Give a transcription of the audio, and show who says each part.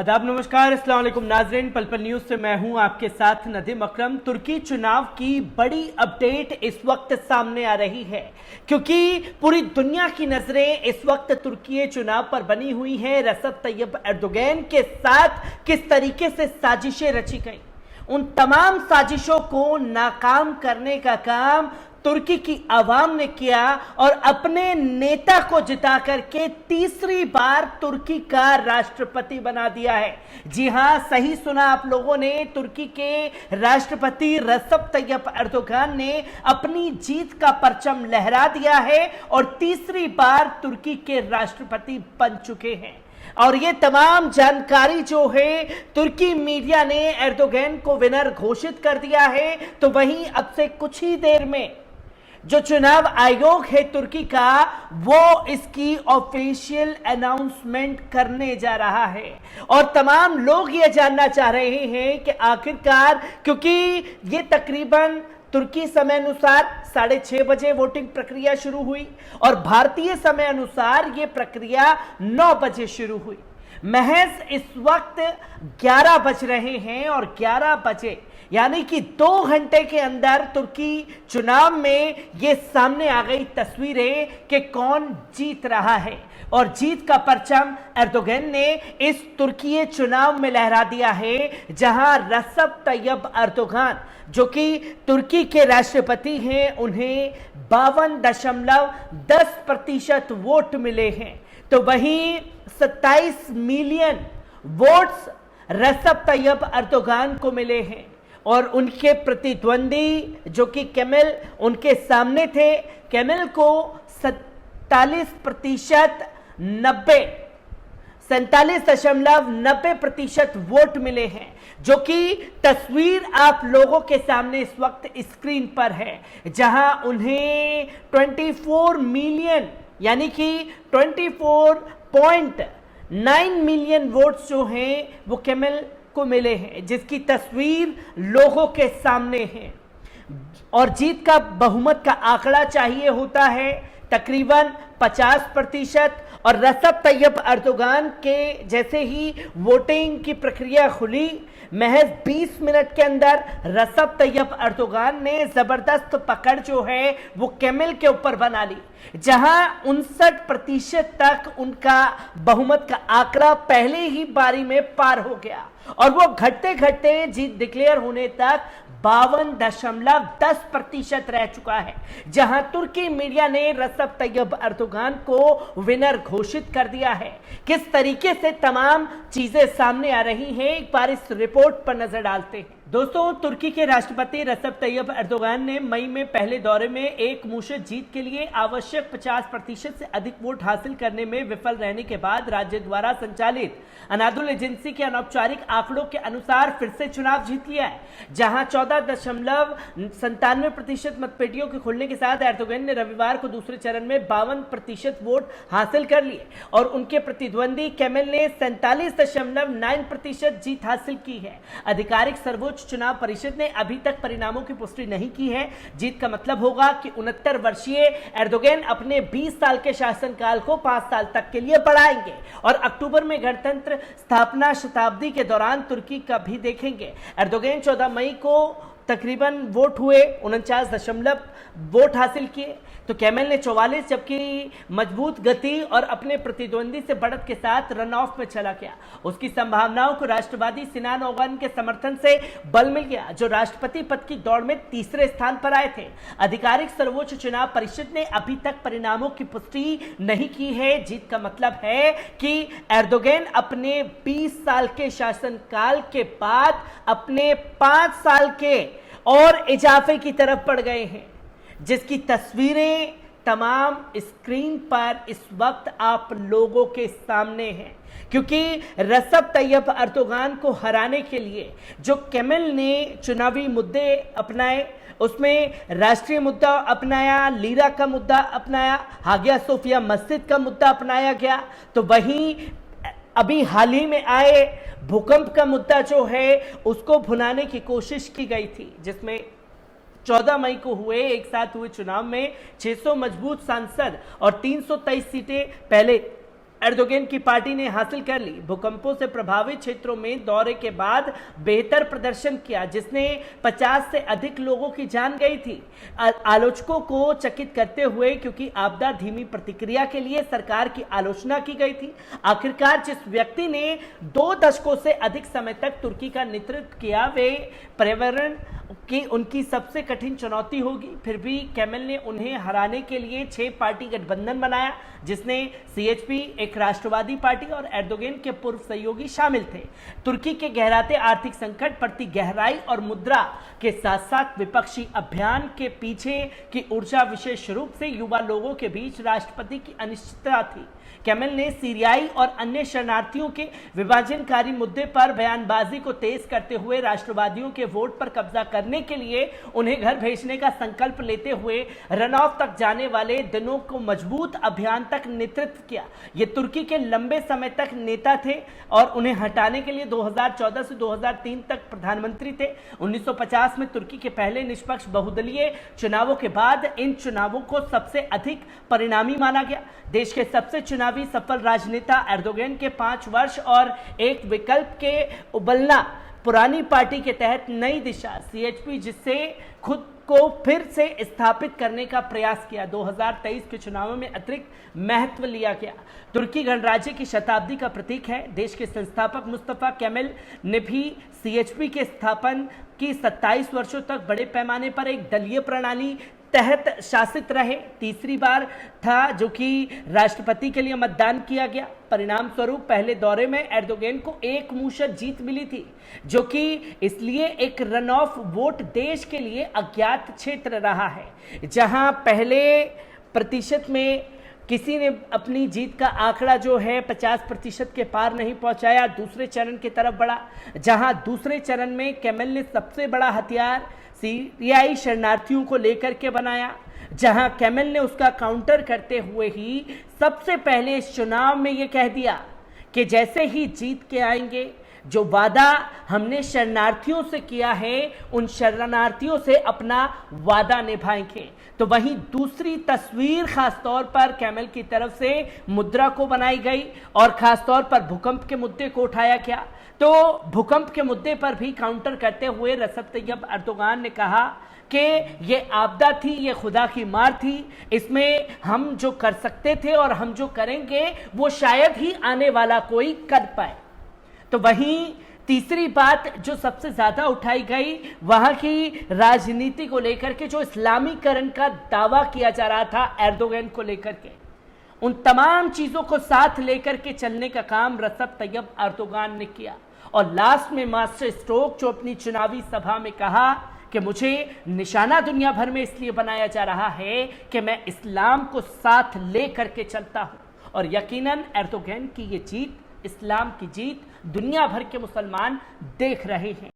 Speaker 1: आदाब, नमस्कार, अस्सलाम वालेकुम नाज़रीन। पल पल न्यूज़ से मैं हूं आपके साथ नदीम अकरम। तुर्की चुनाव की बड़ी अपडेट इस वक्त सामने आ रही है क्योंकि पूरी दुनिया की नजरें इस वक्त तुर्की चुनाव पर बनी हुई हैं। रजब तैयब एर्दोगन के साथ किस तरीके से साजिशें रची गई, उन तमाम साजिशों को नाकाम करने का काम तुर्की की आवाम ने किया और अपने नेता को जिता करके तीसरी बार तुर्की का राष्ट्रपति बना दिया है। जी हां, सही सुना आप लोगों ने। तुर्की के राष्ट्रपति रजब तैयब एर्दोगन ने अपनी जीत का परचम लहरा दिया है और तीसरी बार तुर्की के राष्ट्रपति बन चुके हैं। और ये तमाम जानकारी जो है, तुर्की मीडिया ने एर्दोगन को विनर घोषित कर दिया है। तो वहीं अब से कुछ ही देर में जो चुनाव आयोग है तुर्की का, वो इसकी ऑफिशियल अनाउंसमेंट करने जा रहा है। और तमाम लोग ये जानना चाह रहे हैं कि आखिरकार, क्योंकि ये तकरीबन तुर्की समय अनुसार 6:30 बजे वोटिंग प्रक्रिया शुरू हुई और भारतीय समय अनुसार यह प्रक्रिया 9 बजे शुरू हुई। महज इस वक्त 11 बज रहे हैं और 11 बजे यानी कि 2 घंटे के अंदर तुर्की चुनाव में ये सामने आ गई तस्वीरें कि कौन जीत रहा है। और जीत का परचम एर्दोगन ने इस तुर्की चुनाव में लहरा दिया है, जहां रजब तैयब एर्दोगन जो कि तुर्की के राष्ट्रपति हैं, उन्हें 52.10% वोट मिले हैं। तो वहीं 27 मिलियन वोट्स रजब तैयब एर्दोगन को मिले हैं और उनके प्रतिद्वंदी जो कि केमल उनके सामने थे, केमल को 47.90% वोट मिले हैं, जो कि तस्वीर आप लोगों के सामने इस वक्त स्क्रीन पर है, जहां उन्हें 24 मिलियन यानी कि 24.9 मिलियन वोट्स जो हैं वो केमल को मिले हैं, जिसकी तस्वीर लोगों के सामने है। और जीत का बहुमत का आंकड़ा चाहिए होता है तकरीबन 50%। और रजब तैयब एर्दोगन के जैसे ही वोटिंग की प्रक्रिया खुली, महज 20 मिनट के अंदर रजब तैयब एर्दोगन ने जबरदस्त पकड़ जो है वो केमल के ऊपर बना ली, जहां 59% तक उनका बहुमत का आंकड़ा पहले ही बारी में पार हो गया और वो घटते घटते जीत डिक्लेयर होने तक 52.10% रह चुका है, जहां तुर्की मीडिया ने रजब तैयब एर्दोगन को विनर घोषित कर दिया है। किस तरीके से तमाम चीजें सामने आ रही हैं, एक बार इस रिपोर्ट पर नजर डालते हैं। दोस्तों, तुर्की के राष्ट्रपति रजब तैयब एर्दोगन ने मई में पहले दौरे में एक मुश्त जीत के लिए आवश्यक 50% से अधिक वोट हासिल करने में विफल रहने के बाद राज्य द्वारा संचालित अनादोल एजेंसी के अनौपचारिक आंकड़ों के अनुसार फिर से चुनाव जीत लिया है, जहां 14.97% मतपेटियों के खुलने के साथ एर्दोगन ने रविवार को दूसरे चरण में 52% वोट हासिल कर लिए और उनके प्रतिद्वंदी केमल ने 47.9% जीत हासिल की है। आधिकारिक सर्वोच्च चुनाव परिषद ने अभी तक परिणामों की पुष्टि नहीं की है। जीत का मतलब होगा कि 69 वर्षीय एर्दोगन अपने 20 साल के शासनकाल को 5 साल तक के लिए बढ़ाएंगे और अक्टूबर में गणतंत्र स्थापना शताब्दी के दौरान तुर्की का भी देखेंगे। एर्दोगन 14 मई को तकरीबन वोट हुए 49 वोट हासिल किए, तो केमल ने 44, जबकि मजबूत गति और अपने प्रतिद्वंदी से बढ़त के साथ रन ऑफ में चला गया। उसकी संभावनाओं को राष्ट्रवादी सिनान ओगन के समर्थन से बल मिल गया, जो राष्ट्रपति पद की दौड़ में तीसरे स्थान पर आए थे। आधिकारिक सर्वोच्च चुनाव परिषद ने अभी तक परिणामों की पुष्टि नहीं की है। जीत का मतलब है कि एर्दोगन अपने 20 साल के शासनकाल के बाद अपने 5 साल के और इजाफे की तरफ बढ़ गए हैं, जिसकी तस्वीरें तमाम स्क्रीन पर इस वक्त आप लोगों के सामने हैं। क्योंकि रजब तैयब एर्दोगन को हराने के लिए जो केमल ने चुनावी मुद्दे अपनाए, उसमें राष्ट्रीय मुद्दा अपनाया, लीरा का मुद्दा अपनाया, हागिया सोफिया मस्जिद का मुद्दा अपनाया गया। तो वहीं अभी हाल ही में आए भूकंप का मुद्दा जो है उसको भुनाने की कोशिश की गई थी, जिसमें 14 मई को हुए एक साथ हुए चुनाव में 600 मजबूत सांसद और 323 सीटें पहले एर्दोगन की पार्टी ने हासिल कर ली। भूकंपों से प्रभावित क्षेत्रों में दौरे के बाद बेहतर प्रदर्शन किया, जिसने 50 से अधिक लोगों की जान गई थी। आलोचकों को चकित करते हुए, क्योंकि आपदा धीमी प्रतिक्रिया के लिए सरकार की आलोचना की गई थी। आखिरकार जिस व्यक्ति ने 2 दशकों से अधिक समय तक तुर्की का नेतृत्व किया, वे पर्यावरण की उनकी सबसे कठिन चुनौती होगी। फिर भी केमल ने उन्हें हराने के लिए 6 पार्टी गठबंधन बनाया, जिसमें सीएचपी, एक राष्ट्रवादी पार्टी और एर्दोगन के पूर्व सहयोगी शामिल थे। तुर्की के गहराते आर्थिक संकट, बढ़ती गहराई और मुद्रा के साथ साथ विपक्षी अभियान के पीछे की ऊर्जा, विशेष रूप से युवा लोगों के बीच राष्ट्रपति की अनिश्चितता थी। केमल ने सीरियाई और अन्य शरणार्थियों के विभाजनकारी मुद्दे पर बयानबाजी को तेज करते हुए राष्ट्रवादियों के वोट पर कब्जा करने के लिए उन्हें घर भेजने का संकल्प लेते हुए रन ऑफ तक जाने वाले दिनों को मजबूत अभियान तक नेतृत्व किया। ये तुर्की के लंबे समय तक नेता थे और उन्हें हटाने के लिए 2014 से 2003 तक प्रधानमंत्री थे। 1950 में तुर्की के पहले निष्पक्ष बहुदलीय चुनावों के बाद इन चुनावों को सबसे अधिक परिणामी माना गया। देश के सबसे चुनावी सफल राजनेता एर्दोगन के 5 वर्ष और एक विकल्प के उबलना पुरानी पार्टी के तहत नई दिशा सीएचपी, जिससे खुद को फिर से स्थापित करने का प्रयास किया। 2023 के चुनावों में अतिरिक्त महत्व लिया गया। तुर्की गणराज्य की शताब्दी का प्रतीक है। देश के संस्थापक मुस्तफा केमल ने भी सीएचपी के स्थापन की 27 वर्षों तक बड़े पैमाने पर एक दलीय प्रणाली तहत शासित रहे। तीसरी बार था जो कि राष्ट्रपति के लिए मतदान किया गया। परिणाम स्वरूप पहले दौरे में एर्दोगन को एक मुश्त जीत मिली थी, जो कि इसलिए एक रन ऑफ वोट देश के लिए अज्ञात क्षेत्र रहा है, जहां पहले प्रतिशत में किसी ने अपनी जीत का आंकड़ा जो है 50% के पार नहीं पहुंचाया। दूसरे चरण की तरफ बढ़ा, जहां दूसरे चरण में केमल ने सबसे बड़ा हथियार सीरियाई शरणार्थियों को लेकर के बनाया, जहां केमल ने उसका काउंटर करते हुए ही सबसे पहले इस चुनाव में यह कह दिया कि जैसे ही जीत के आएंगे, जो वादा हमने शरणार्थियों से किया है, उन शरणार्थियों से अपना वादा निभाएंगे। तो वहीं दूसरी तस्वीर खासतौर पर केमल की तरफ से मुद्रा को बनाई गई और खासतौर पर भूकंप के मुद्दे को उठाया गया। तो भूकंप के मुद्दे पर भी काउंटर करते हुए रसेप तैयब एर्दोगान ने कहा कि ये आपदा थी, ये खुदा की मार थी, इसमें हम जो कर सकते थे और हम जो करेंगे वो शायद ही आने वाला कोई कर पाए। तो वहीं तीसरी बात जो सबसे ज्यादा उठाई गई, वहां की राजनीति को लेकर के जो इस्लामीकरण का दावा किया जा रहा था एर्दोगन को लेकर के, उन तमाम चीजों को साथ लेकर के चलने का काम रसेप तैयब एर्दोगान ने किया। और लास्ट में मास्टर स्ट्रोक जो अपनी चुनावी सभा में कहा कि मुझे निशाना दुनिया भर में इसलिए बनाया जा रहा है कि मैं इस्लाम को साथ ले करके चलता हूं। और यकीनन एर्दोगन की ये जीत, इस्लाम की जीत, दुनिया भर के मुसलमान देख रहे हैं।